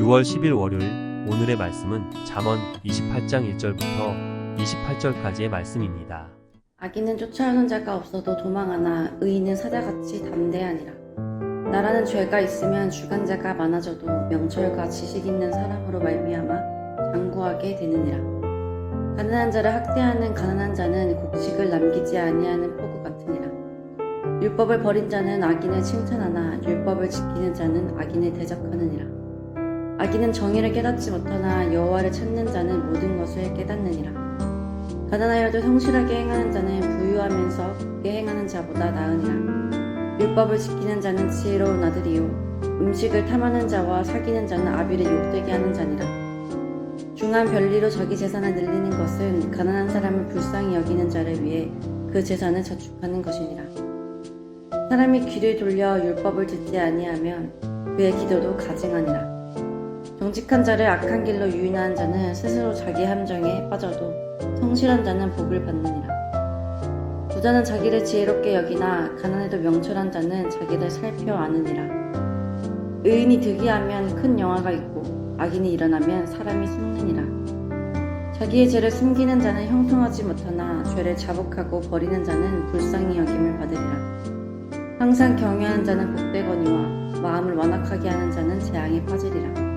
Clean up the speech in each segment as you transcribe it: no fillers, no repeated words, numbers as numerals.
6월 10일 월요일 오늘의 말씀은 잠언 28장 1절부터 28절까지의 말씀입니다. 악인은 쫓아오는 자가 없어도 도망하나 의인은 사자같이 담대하니라. 나라는 죄가 있으면 주관자가 많아져도 명철과 지식 있는 사람으로 말미암아 장구하게 되느니라. 가난한 자를 학대하는 가난한 자는 곡식을 남기지 아니하는 포구 같으니라. 율법을 버린 자는 악인을 칭찬하나 율법을 지키는 자는 악인을 대적하느니라. 악인은 정의를 깨닫지 못하나 여호와를 찾는 자는 모든 것을 깨닫느니라. 가난하여도 성실하게 행하는 자는 부유하면서 굳게 행하는 자보다 나으니라. 율법을 지키는 자는 지혜로운 아들이요 음식을 탐하는 자와 사귀는 자는 아비를 욕되게 하는 자니라. 중한 별리로 자기 재산을 늘리는 것은 가난한 사람을 불쌍히 여기는 자를 위해 그 재산을 저축하는 것이니라. 사람이 귀를 돌려 율법을 듣지 아니하면 그의 기도도 가증하니라. 정직한 자를 악한 길로 유인하는 자는 스스로 자기 함정에 빠져도 성실한 자는 복을 받느니라. 부자는 자기를 지혜롭게 여기나 가난해도 명철한 자는 자기를 살펴 아느니라. 의인이 득이하면 큰 영화가 있고 악인이 일어나면 사람이 숨느니라. 자기의 죄를 숨기는 자는 형통하지 못하나 죄를 자복하고 버리는 자는 불쌍히 여김을 받으리라. 항상 경외하는 자는 복되거니와 마음을 완악하게 하는 자는 재앙에 빠지리라.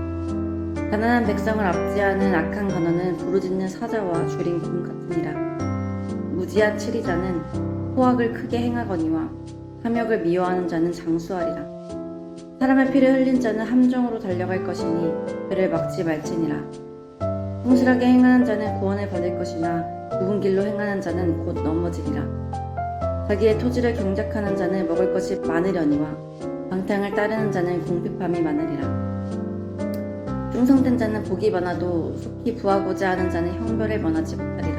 가난한 백성을 압제하는 악한 관원은 부르짖는 사자와 줄인 곰 같으니라. 무지한 치리자는 포악을 크게 행하거니와 탐욕을 미워하는 자는 장수하리라. 사람의 피를 흘린 자는 함정으로 달려갈 것이니 그를 막지 말지니라. 성실하게 행하는 자는 구원을 받을 것이나 굽은 길로 행하는 자는 곧 넘어지리라. 자기의 토지를 경작하는 자는 먹을 것이 많으려니와 방탕을 따르는 자는 궁핍함이 많으리라. 충성된 자는 복이 많아도 속히 부하고자 하는 자는 형벌을 면하지 못하리라.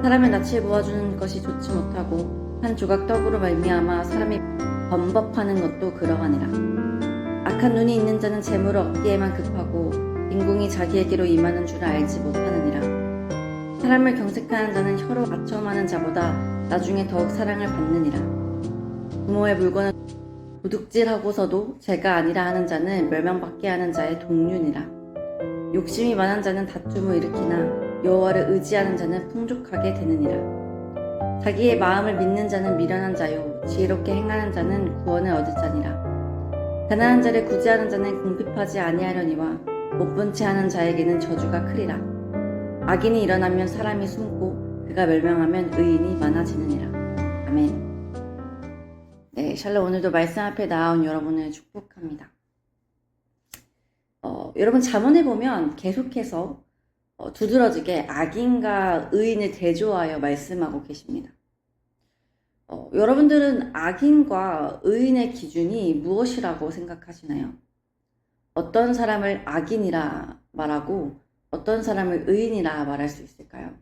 사람의 낯을 보아주는 것이 좋지 못하고 한 조각 떡으로 말미암아 사람이 범법하는 것도 그러하니라. 악한 눈이 있는 자는 재물을 얻기에만 급하고 빈궁이 자기에게로 임하는 줄 알지 못하느니라. 사람을 경색하는 자는 혀로 아첨하는 자보다 나중에 더욱 사랑을 받느니라. 부모의 물건을 도둑질하고서도 죄가 아니라 하는 자는 멸망받게 하는 자의 동륜이라. 욕심이 많은 자는 다툼을 일으키나 여호와를 의지하는 자는 풍족하게 되느니라. 자기의 마음을 믿는 자는 미련한 자요 지혜롭게 행하는 자는 구원을 얻을 자니라. 가난한 자를 구제하는 자는 궁핍하지 아니하려니와 못 본 채 하는 자에게는 저주가 크리라. 악인이 일어나면 사람이 숨고 그가 멸망하면 의인이 많아지느니라. 아멘. 네, 샬롬. 오늘도 말씀 앞에 나온 여러분을 축복합니다. 여러분 잠언에 보면 계속해서 두드러지게 악인과 의인을 대조하여 말씀하고 계십니다. 여러분들은 악인과 의인의 기준이 무엇이라고 생각하시나요? 어떤 사람을 악인이라 말하고 어떤 사람을 의인이라 말할 수 있을까요?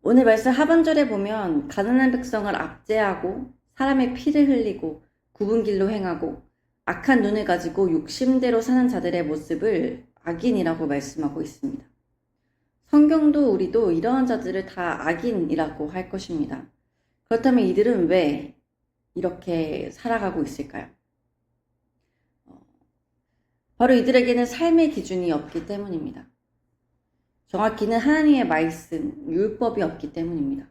오늘 말씀 하반절에 보면 가난한 백성을 압제하고 사람의 피를 흘리고 굽은 길로 행하고 악한 눈을 가지고 욕심대로 사는 자들의 모습을 악인이라고 말씀하고 있습니다. 성경도 우리도 이러한 자들을 다 악인이라고 할 것입니다. 그렇다면 이들은 왜 이렇게 살아가고 있을까요? 바로 이들에게는 삶의 기준이 없기 때문입니다. 정확히는 하나님의 말씀, 율법이 없기 때문입니다.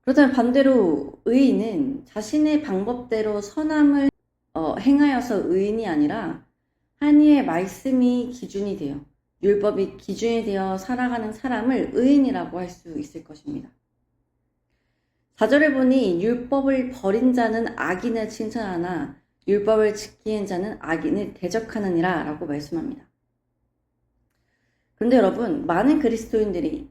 그렇다면 반대로 의인은 자신의 방법대로 선함을 행하여서 의인이 아니라 하나님의 말씀이 기준이 되어 율법이 기준이 되어 살아가는 사람을 의인이라고 할 수 있을 것입니다. 4절을 보니 율법을 버린 자는 악인을 칭찬하나 율법을 지키는 자는 악인을 대적하느니라 라고 말씀합니다. 그런데 여러분, 많은 그리스도인들이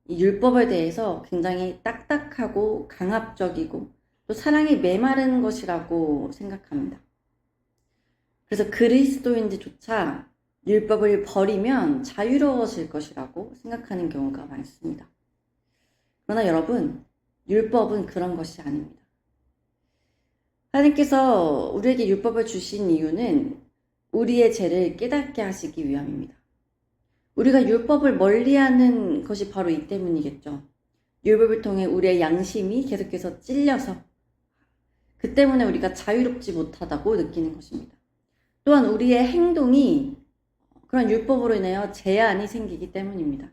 이 율법에 대해서 굉장히 딱딱하고 강압적이고 또 사랑이 메마른 것이라고 생각합니다. 그래서 그리스도인들조차 율법을 버리면 자유로워질 것이라고 생각하는 경우가 많습니다. 그러나 여러분, 율법은 그런 것이 아닙니다. 하나님께서 우리에게 율법을 주신 이유는 우리의 죄를 깨닫게 하시기 위함입니다. 우리가 율법을 멀리하는 것이 바로 이 때문이겠죠. 율법을 통해 우리의 양심이 계속해서 찔려서 그 때문에 우리가 자유롭지 못하다고 느끼는 것입니다. 또한 우리의 행동이 그런 율법으로 인하여 제한이 생기기 때문입니다.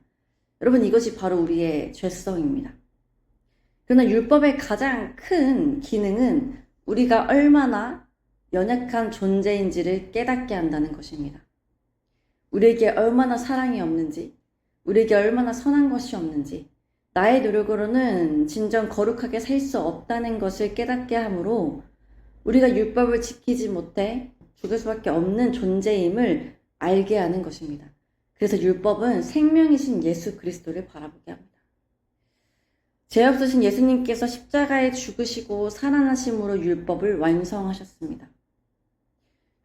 여러분, 이것이 바로 우리의 죄성입니다. 그러나 율법의 가장 큰 기능은 우리가 얼마나 연약한 존재인지를 깨닫게 한다는 것입니다. 우리에게 얼마나 사랑이 없는지, 우리에게 얼마나 선한 것이 없는지, 나의 노력으로는 진정 거룩하게 살 수 없다는 것을 깨닫게 하므로 우리가 율법을 지키지 못해 죽을 수밖에 없는 존재임을 알게 하는 것입니다. 그래서 율법은 생명이신 예수 그리스도를 바라보게 합니다. 죄 없으신 예수님께서 십자가에 죽으시고 살아나심으로 율법을 완성하셨습니다.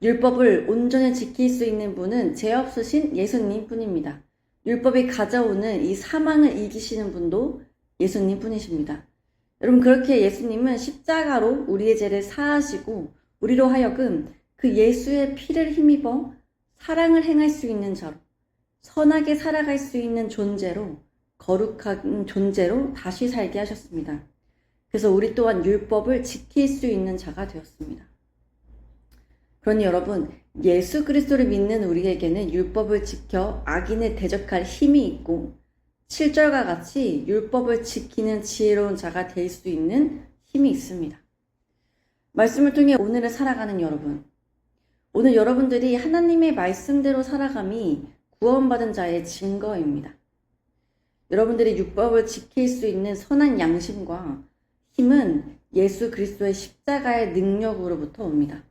율법을 온전히 지킬 수 있는 분은 죄 없으신 예수님 뿐입니다. 율법이 가져오는 이 사망을 이기시는 분도 예수님 뿐이십니다. 여러분, 그렇게 예수님은 십자가로 우리의 죄를 사하시고 우리로 하여금 그 예수의 피를 힘입어 사랑을 행할 수 있는 자로, 선하게 살아갈 수 있는 존재로, 거룩한 존재로 다시 살게 하셨습니다. 그래서 우리 또한 율법을 지킬 수 있는 자가 되었습니다. 그러니 여러분, 예수 그리스도를 믿는 우리에게는 율법을 지켜 악인을 대적할 힘이 있고 7절과 같이 율법을 지키는 지혜로운 자가 될 수 있는 힘이 있습니다. 말씀을 통해 오늘을 살아가는 여러분, 오늘 여러분들이 하나님의 말씀대로 살아감이 구원받은 자의 증거입니다. 여러분들이 율법을 지킬 수 있는 선한 양심과 힘은 예수 그리스도의 십자가의 능력으로부터 옵니다.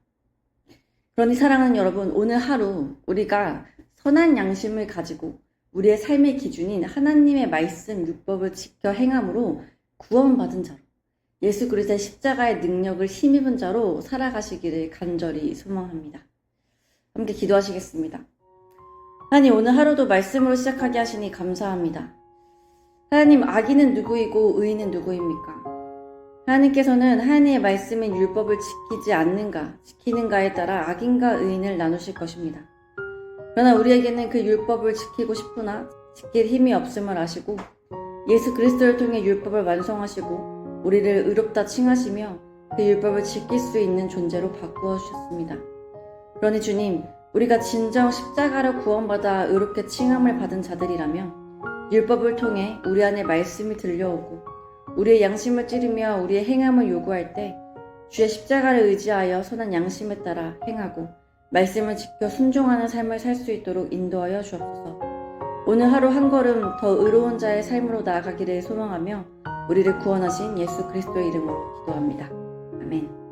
그러니 사랑하는 여러분, 오늘 하루 우리가 선한 양심을 가지고 우리의 삶의 기준인 하나님의 말씀, 율법을 지켜 행함으로 구원받은 자로, 예수 그리스도의 십자가의 능력을 힘입은 자로 살아가시기를 간절히 소망합니다. 함께 기도하시겠습니다. 하나님, 오늘 하루도 말씀으로 시작하게 하시니 감사합니다. 하나님, 악인은 누구이고 의인은 누구입니까? 하나님께서는 하나님의 말씀인 율법을 지키지 않는가, 지키는가에 따라 악인과 의인을 나누실 것입니다. 그러나 우리에게는 그 율법을 지키고 싶으나 지킬 힘이 없음을 아시고 예수 그리스도를 통해 율법을 완성하시고 우리를 의롭다 칭하시며 그 율법을 지킬 수 있는 존재로 바꾸어 주셨습니다. 그러니 주님, 우리가 진정 십자가로 구원받아 의롭게 칭함을 받은 자들이라면 율법을 통해 우리 안에 말씀이 들려오고 우리의 양심을 찌르며 우리의 행함을 요구할 때 주의 십자가를 의지하여 선한 양심에 따라 행하고 말씀을 지켜 순종하는 삶을 살 수 있도록 인도하여 주옵소서. 오늘 하루 한 걸음 더 의로운 자의 삶으로 나아가기를 소망하며 우리를 구원하신 예수 그리스도의 이름으로 기도합니다. 아멘.